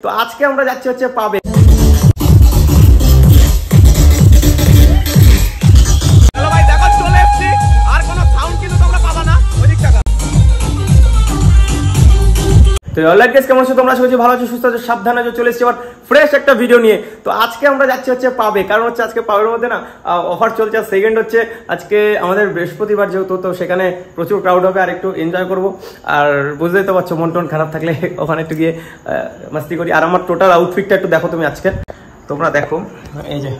তো আজকে আমরা যাচ্ছি হচ্ছে পাবে। হ্যালো ভাই, দেখো চলে এসেছি, আর কোনো সাউন্ড কিন্তু তোমরা পাবা না ওই দিক থেকে। তো অলরাইট গাইস, কেমন আছো তোমরা? আশা করছি ভালো আছো, সুস্থ আছো, সাবধানে আছো। চলে এসেছি আবার ফ্রেশ একটা ভিডিও নিয়ে। তো আজকে আমরা যাচ্ছি হচ্ছে পাবে, কারণ হচ্ছে আজকে পাবের মধ্যে না অফার চলছে। আর সেকেন্ড হচ্ছে আজকে আমাদের বৃহস্পতিবার যেহেতু, তো সেখানে প্রচুর ক্রাউড হবে আর একটু এনজয় করবো। আর বুঝতেই তো পারছো, মন টন খারাপ থাকলে ওখানে একটু গিয়ে মাস্তি করি। আর আমার টোটাল আউটফিটটা একটু দেখো তুমি আজকে, তোমরা দেখো এই যে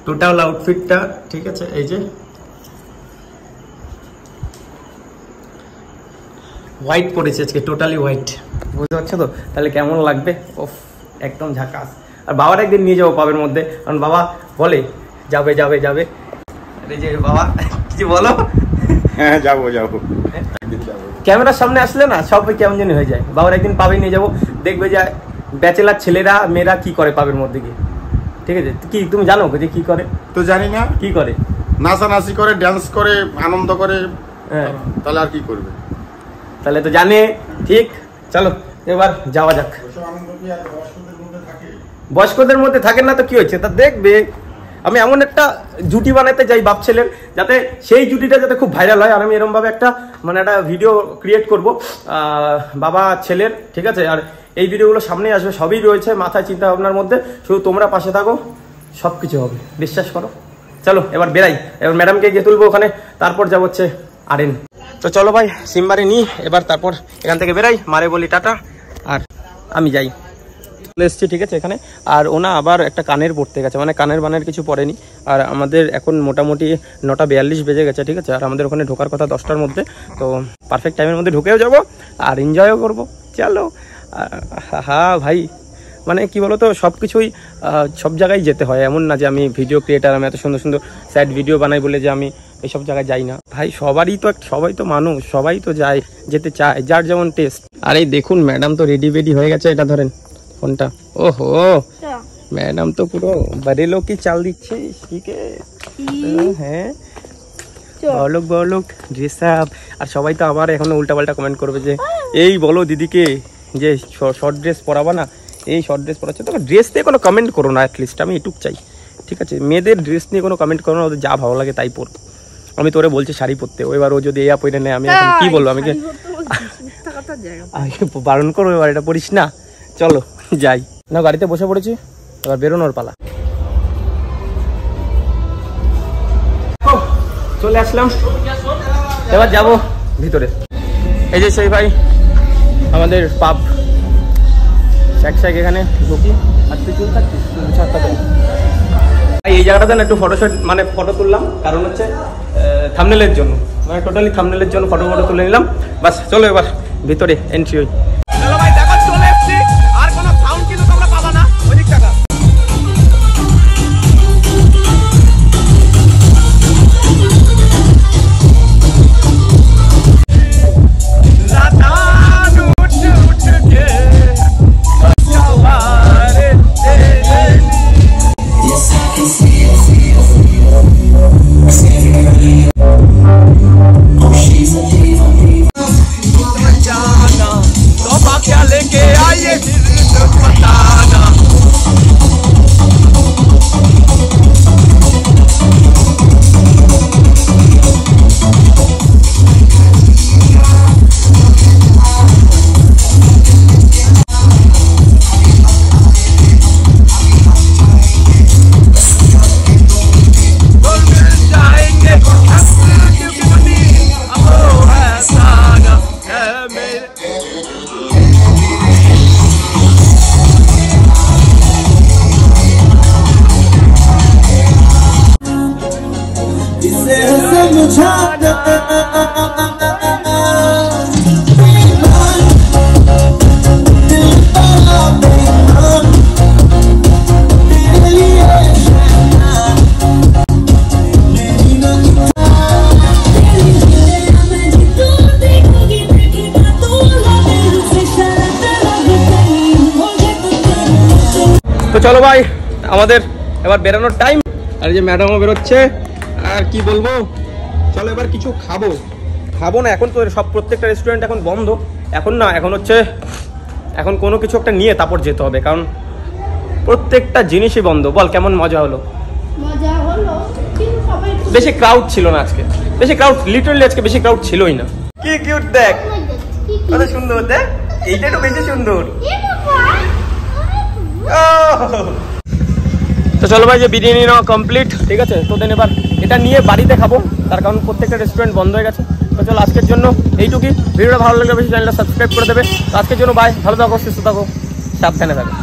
টোটাল আউটফিটটা, ঠিক আছে? এই যে হোয়াইট পরেছি আজকে, টোটালি হোয়াইট, বুঝতে পারছো তো? তাহলে কেমন লাগবে? ওফ, একদম ঝাকাস। আর বাবার একদিন নিয়ে যাবো পাবের মধ্যে, কারণ বাবা বলে যাবে যাবে যাবে। আরে যে বাবা কিছু বলো। হ্যাঁ যাবো যাবো, ক্যামেরার সামনে আসলে না সব কেমন জানি হয়ে যায়। বাবার একদিন পাবে নিয়ে যাবো, দেখবে যে ব্যাচেলার ছেলেরা মেয়েরা কি করে পাবের মধ্যে গিয়ে। ঠিক আছে? কি তুমি জানো যে কি করে? তো জানি না। কি করে? নাচানাচি করে, ডান্স করে, আনন্দ করে। হ্যাঁ, তাহলে আর কি করবে? তাহলে তো জানে। ঠিক, চলো এবার যাওয়া যাক। বয়স্কদের মধ্যে থাকে না তো কি হয়েছে? তা দেখবে আমি এমন একটা জুটি বানাতে যাই বাপ ছেলের, যাতে সেই জুটিটা যাতে খুব ভাইরাল হয়। আর আমি এরকম ভাবে একটা মানে একটা ভিডিও ক্রিয়েট করব বাবা ছেলের, ঠিক আছে? আর এই ভিডিওগুলো সামনে আসবে, সবই রয়েছে মাথায় চিন্তা ভাবনার মধ্যে। শুধু তোমরা পাশে থাকো, সব কিছু হবে, বিশ্বাস করো। চলো এবার বেরাই, এবার ম্যাডামকে গিয়ে তুলবো ওখানে, তারপর যাবো হচ্ছে আরেন। তো চলো ভাই, সিমবারে নিই এবার, তারপর এখান থেকে বেরাই, মারে বলি টাটা আর আমি যাই। চলে এসছি, ঠিক আছে এখানে। আর ওনা আবার একটা কানের পড়তে গেছে, মানে কানের বানের কিছু পড়েনি। আর আমাদের এখন মোটামুটি 9:42 বেজে গেছে, ঠিক আছে? আর আমাদের ওখানে ঢোকার কথা 10টার মধ্যে, তো পারফেক্ট টাইমের মধ্যে ঢুকেও যাবো আর এনজয়ও করবো। চলো। হ্যাঁ ভাই, মানে কি বলতো, সব কিছুই সব জায়গায় যেতে হয়, এমন না যে আমি ভিডিও ক্রিয়েটার, আমি এত সুন্দর সুন্দর স্যাড ভিডিও বানাই বলে যে আমি এইসব জায়গায় যাই না। ভাই সবাই তো মানুষ, সবাই তো যায়, যেতে চায়, যার যেমন টেস্ট। আর এই দেখুন ম্যাডাম তো রেডি বেডি হয়ে গেছে। এটা ধরেন ফোনটা। ওহো, ম্যাডাম তো পুরো বারেলো কি চাল দিচ্ছে। ঠিক হ্যাঁ, বড়লোক ড্রেস আপ। আর সবাই তো আবার এখন উল্টাপাল্টা কমেন্ট করবে যে এই বলো দিদিকে যে শর্ট ড্রেস পরাবা না, এই শর্ট ড্রেস পরাচ্ছে। তো ড্রেস নিয়ে কোনো কমেন্ট করো না, অ্যাটলিস্ট আমি এটুক চাই, ঠিক আছে? মেয়েদের ড্রেস নিয়ে কোনো কমেন্ট করো না, ওদের যা ভালো লাগে তাই পরো। আমি তোরে বলছি শাড়ি পরতে, এবার ও যদি এয়া পরে নেয়, আমি এখন কি বলবো? আমি বারণ করবো এবার, এটা পড়িস না। চলো যাই না, গাড়িতে বসে পড়েছি, এবার বেরোনোর পালা। চলে আসলাম, এবার যাবো ভিতরে। এই যে সেই ভাই আমাদের পাব এক এখানে ঢুকি। আর তুই চল থাকছিস, এই জায়গাটাতে না একটু ফটোশুট মানে ফটো তুললাম, কারণ হচ্ছে থাম্বনেলের জন্য, মানে টোটালি থাম্বনেলের জন্য ফটো তুলে নিলাম। বাস চলো এবার ভিতরে এন্ট্রি হই। চলো ভাই, দেখো চলে এসেছি, আর কোনো সাউন্ড কিন্তু তোমরা পাবা না ওই দিক থেকে। তো চলো ভাই, আমাদের এবার বেরোনোর টাইম। আর যে ম্যাডামও বেরোচ্ছে, আর কি বলবো, চলো এবার কিছু খাবো না। এখন তো সব প্রত্যেকটা রেস্টুরেন্ট এখন বন্ধ, এখন না, এখন হচ্ছে এখন কোনো কিছু একটা নিয়ে তারপর যেতে হবে, কারণ প্রত্যেকটা জিনিসই বন্ধ। বল কেমন মজা হলো? মজা হলো, কিন্তু সবাই বেশি ক্রাউড ছিল না আজকে, বেশি ক্রাউড লিটারালি আজকে বেশি ক্রাউড ছিলই না। কি কিউট দেখ, কত সুন্দর দেখ, এইটা একটু বেশি সুন্দর। তো চলো ভাই, যে বিরিয়ানি নেওয়া কমপ্লিট, ঠিক আছে। তো দেন এবার এটা নিয়ে বাড়িতে খাবো, তার কারণ প্রত্যেকটা রেস্টুরেন্ট বন্ধ হয়ে গেছে। তো চলো আজকের জন্য এইটুকুই। ভিডিওটা ভালো লাগলে বেশি চ্যানেলটা সাবস্ক্রাইব করে দেবে। তো আজকের জন্য বাই, ভালো থাকো, সুস্থ থাকো, সাবধানে থাকো।